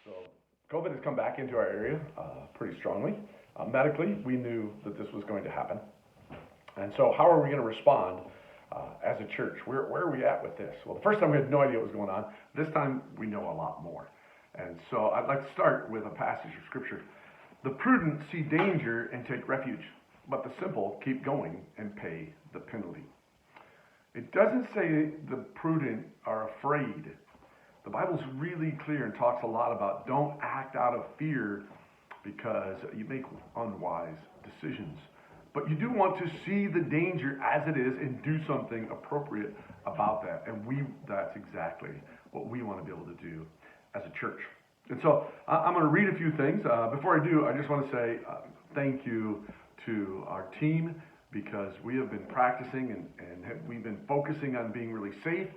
So COVID has come back into our area pretty strongly. Medically, we knew that this was going to happen. And so how are we going to respond as a church? Where are we at with this? Well, the first time we had no idea what was going on. This time we know a lot more. And so I'd like to start with a passage of scripture. The prudent see danger and take refuge, but the simple keep going and pay the penalty. It doesn't say the prudent are afraid. The Bible's really clear and talks a lot about don't act out of fear because you make unwise decisions. But you do want to see the danger as it is and do something appropriate about that. And that's exactly what we want to be able to do as a church. And so I'm going to read a few things. Before I do, I just want to say thank you to our team because we have been practicing and we've been focusing on being really safe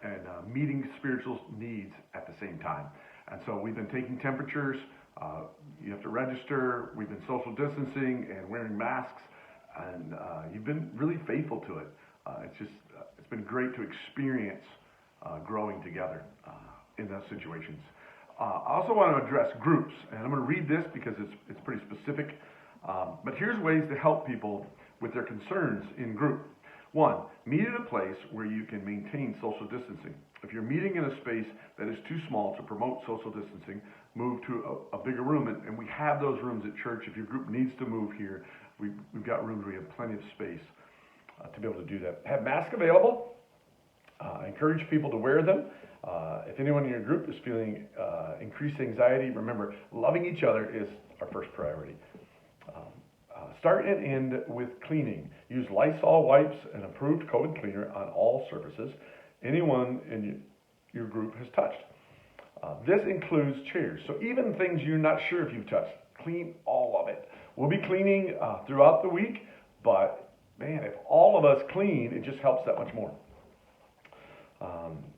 and meeting spiritual needs at the same time. And so we've been taking temperatures. You have to register. We've been social distancing and wearing masks. And you've been really faithful to it. It's been great to experience growing together in those situations. I also want to address groups, and I'm going to read this because it's pretty specific. But here's ways to help people with their concerns in group. 1, meet at a place where you can maintain social distancing. If you're meeting in a space that is too small to promote social distancing, move to a bigger room. And we have those rooms at church. If your group needs to move here, we've got rooms where we have plenty of space to be able to do that. Have masks available. Encourage people to wear them. If anyone in your group is feeling increased anxiety, remember, loving each other is our first priority. Start and end with cleaning. Use Lysol wipes and approved COVID cleaner on all surfaces anyone in your group has touched. This includes chairs. So even things you're not sure if you've touched, clean all of it. We'll be cleaning throughout the week, but man, if all of us clean, it just helps that much more.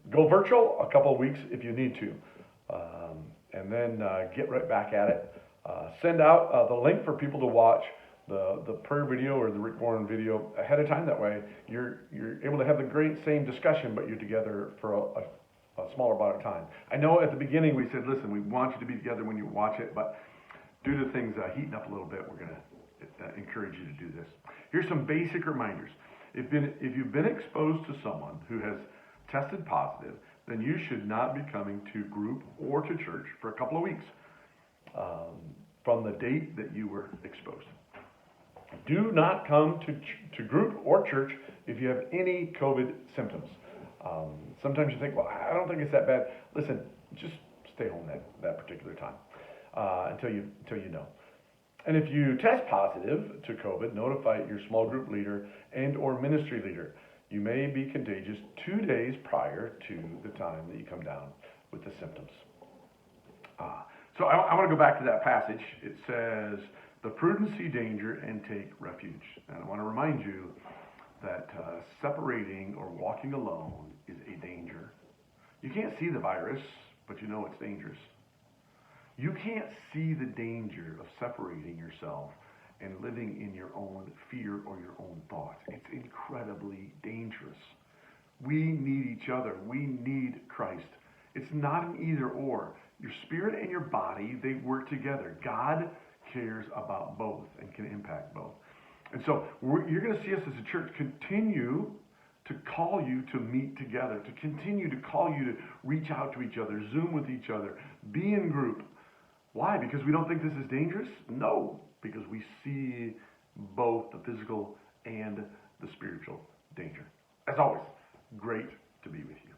Go virtual a couple of weeks if you need to, and then get right back at it. Send out the link for people to watch the prayer video or the Rick Warren video ahead of time. That way you're able to have the great same discussion, but you're together for a smaller amount of time. I know at the beginning we said, listen, we want you to be together when you watch it, but due to things heating up a little bit, we're going to encourage you to do this. Here's some basic reminders. If you've been exposed to someone who has tested positive, then you should not be coming to group or to church for a couple of weeks from the date that you were exposed. Do not come to group or church if you have any COVID symptoms. Sometimes you think, well, I don't think it's that bad. Listen, just stay home that particular time until you know. And if you test positive to COVID, notify your small group leader and or ministry leader. You may be contagious 2 days prior to the time that you come down with the symptoms. So I want to go back to that passage. It says, the prudent see danger and take refuge. And I want to remind you that separating or walking alone is a danger. You can't see the virus, but you know it's dangerous. You can't see the danger of separating yourself and living in your own fear or your own thoughts. It's incredibly dangerous. We need each other. We need Christ. It's not an either or. Your spirit and your body, they work together. God cares about both and can impact both. And so you're going to see us as a church continue to call you to meet together, to continue to call you to reach out to each other, Zoom with each other, be in group. Why? Because we don't think this is dangerous? No, because we see both the physical and the spiritual danger. As always, great to be with you.